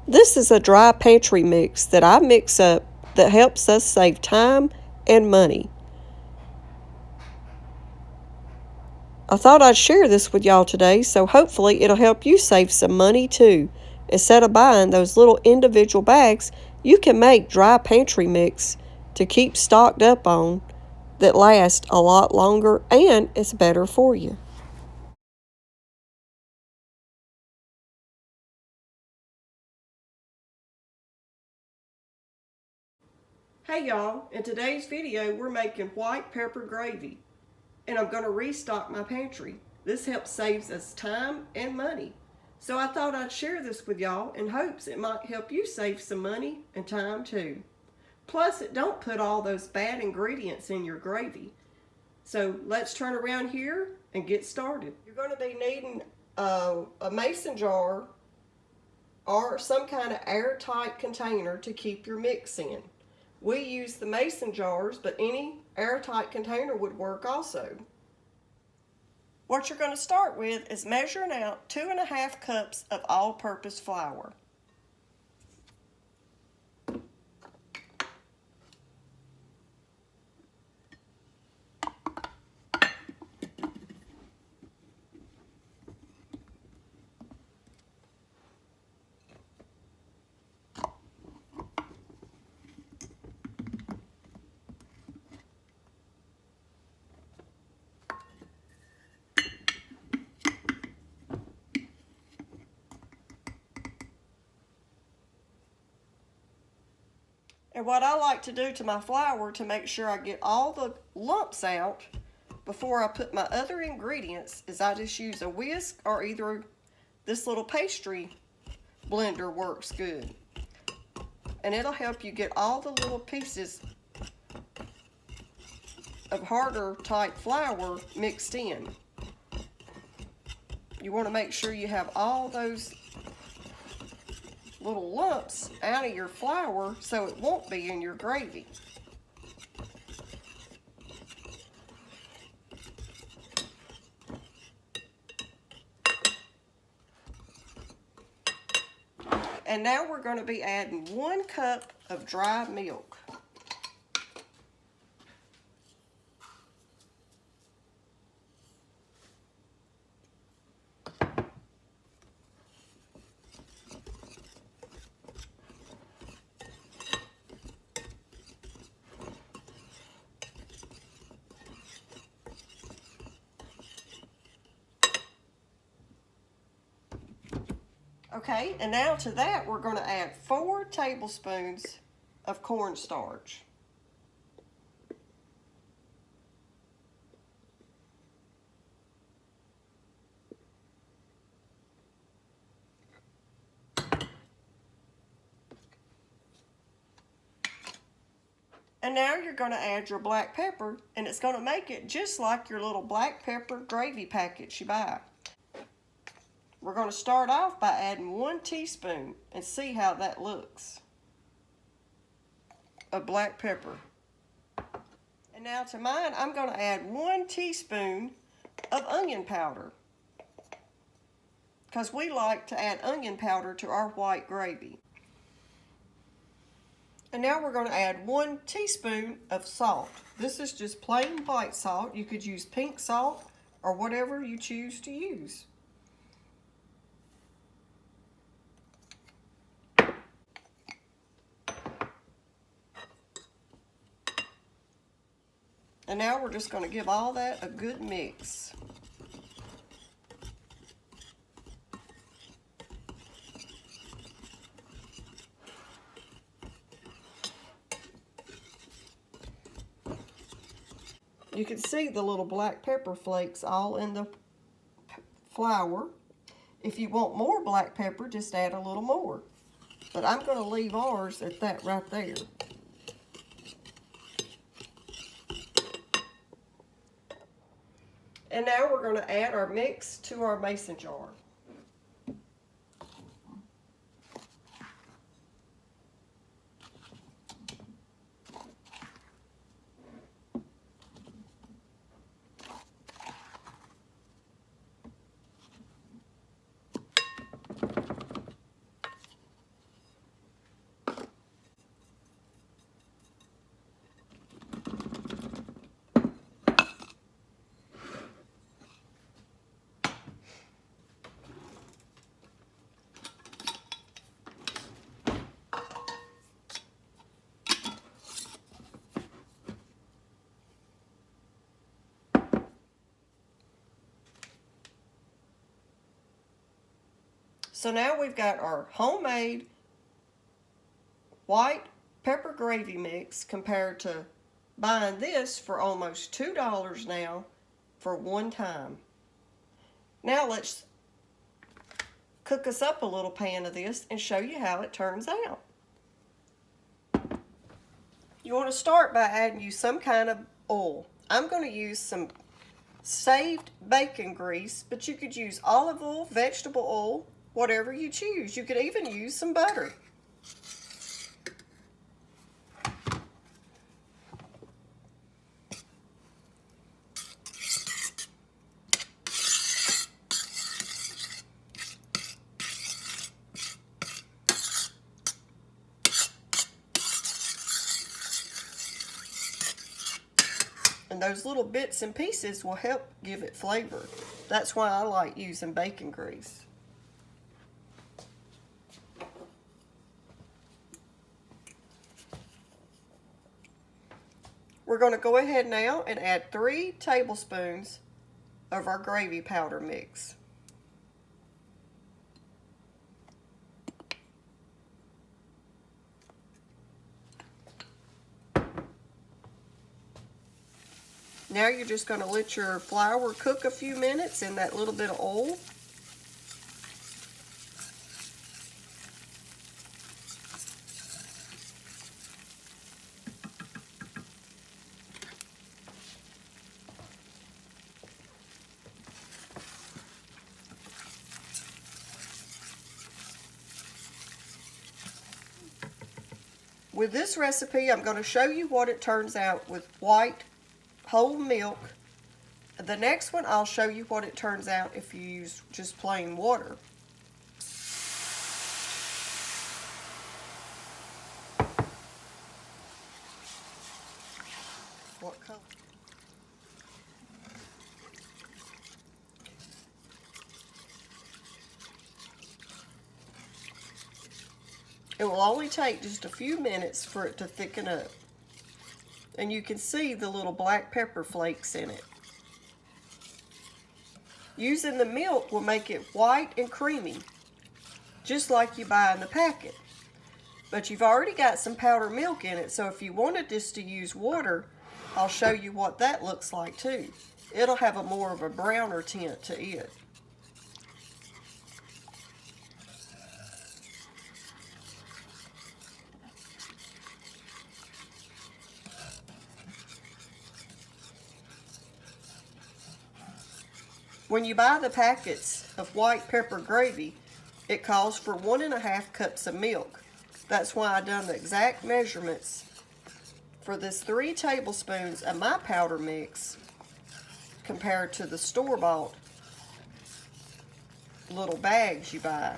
This is a dry pantry mix that I mix up that helps us save time and money. I thought I'd share this with y'all today, so hopefully it'll help you save some money too. Instead of buying those little individual bags, you can make dry pantry mix to keep stocked up on that lasts a lot longer and it's better for you. Hey y'all, in today's video we're making white pepper gravy and I'm going to restock my pantry. This helps saves us time and money. So I thought I'd share this with y'all in hopes it might help you save some money and time too. Plus it don't put all those bad ingredients in your gravy. So let's turn around here and get started. You're going to be needing a mason jar or some kind of airtight container to keep your mix in. We use the mason jars, but any airtight container would work also. What you're going to start with is measuring out 2.5 cups of all-purpose flour. And what I like to do to my flour to make sure I get all the lumps out before I put my other ingredients is I just use a whisk, or either this little pastry blender works good. And it'll help you get all the little pieces of harder type flour mixed in. You want to make sure you have all those little lumps out of your flour so it won't be in your gravy. And now we're going to be adding 1 cup of dry milk. Okay, and now to that we're going to add 4 tablespoons of cornstarch. And now you're going to add your black pepper, and it's going to make it just like your little black pepper gravy packets you buy. We're going to start off by adding 1 teaspoon and see how that looks of black pepper. And now to mine, I'm going to add 1 teaspoon of onion powder, because we like to add onion powder to our white gravy. And now we're going to add 1 teaspoon of salt. This is just plain white salt. You could use pink salt or whatever you choose to use. And now we're just going to give all that a good mix. You can see the little black pepper flakes all in the flour. If you want more black pepper, just add a little more. But I'm going to leave ours at that right there. And now we're going to add our mix to our mason jar. So now we've got our homemade white pepper gravy mix compared to buying this for almost $2 now for one time. Now let's cook us up a little pan of this and show you how it turns out. You want to start by adding you some kind of oil. I'm going to use some saved bacon grease, but you could use olive oil, vegetable oil, whatever you choose. You could even use some butter. And those little bits and pieces will help give it flavor. That's why I like using bacon grease. We're going to go ahead now and add 3 tablespoons of our gravy powder mix. Now you're just going to let your flour cook a few minutes in that little bit of oil. With this recipe, I'm going to show you what it turns out with white whole milk. The next one, I'll show you what it turns out if you use just plain water. What color? It will only take just a few minutes for it to thicken up. And you can see the little black pepper flakes in it. Using the milk will make it white and creamy, just like you buy in the packet. But you've already got some powdered milk in it, so if you wanted this to use water, I'll show you what that looks like too. It'll have a more of a browner tint to it. When you buy the packets of white pepper gravy, it calls for 1.5 cups of milk. That's why I done the exact measurements for this 3 tablespoons of my powder mix compared to the store-bought little bags you buy.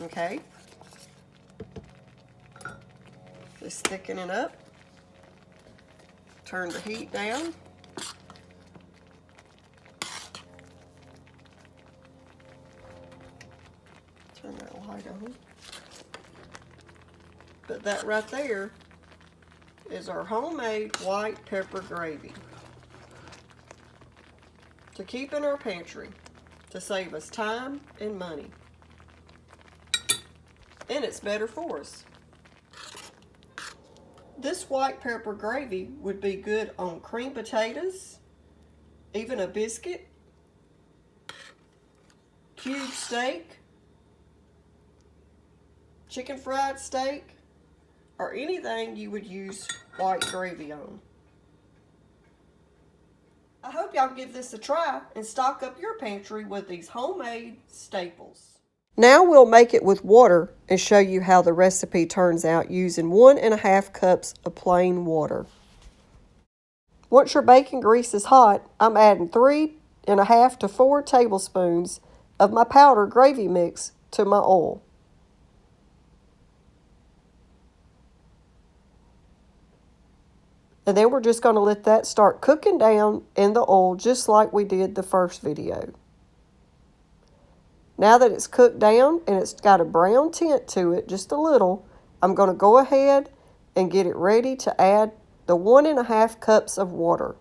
Okay? Just thickening up. Turn the heat down. Turn that light on. But that right there is our homemade white pepper gravy to keep in our pantry to save us time and money. And it's better for us. This white pepper gravy would be good on creamed potatoes, even a biscuit, cube steak, chicken fried steak, or anything you would use white gravy on. I hope y'all give this a try and stock up your pantry with these homemade staples. Now we'll make it with water and show you how the recipe turns out using 1.5 cups of plain water. Once your bacon grease is hot, I'm adding 3.5 to 4 tablespoons of my powder gravy mix to my oil. And then we're just going to let that start cooking down in the oil just like we did the first video. Now that it's cooked down and it's got a brown tint to it, just a little, I'm going to go ahead and get it ready to add the 1.5 cups of water.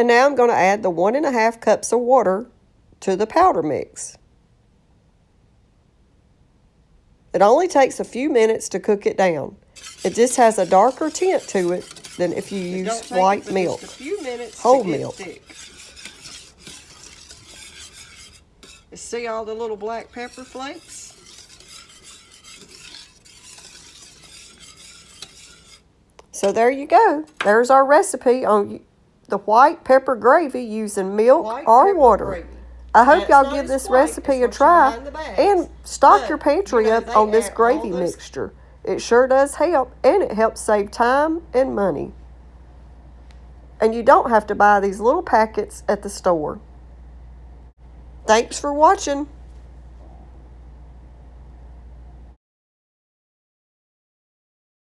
And now I'm going to add the 1.5 cups of water to the powder mix. It only takes a few minutes to cook it down. It just has a darker tint to it than if you use white milk, whole milk. You see all the little black pepper flakes? So there you go. There's our recipe on the white pepper gravy using milk or water. I hope y'all give this recipe a try and stock your pantry up on this gravy mixture. It sure does help, and it helps save time and money. And you don't have to buy these little packets at the store. Thanks for watching.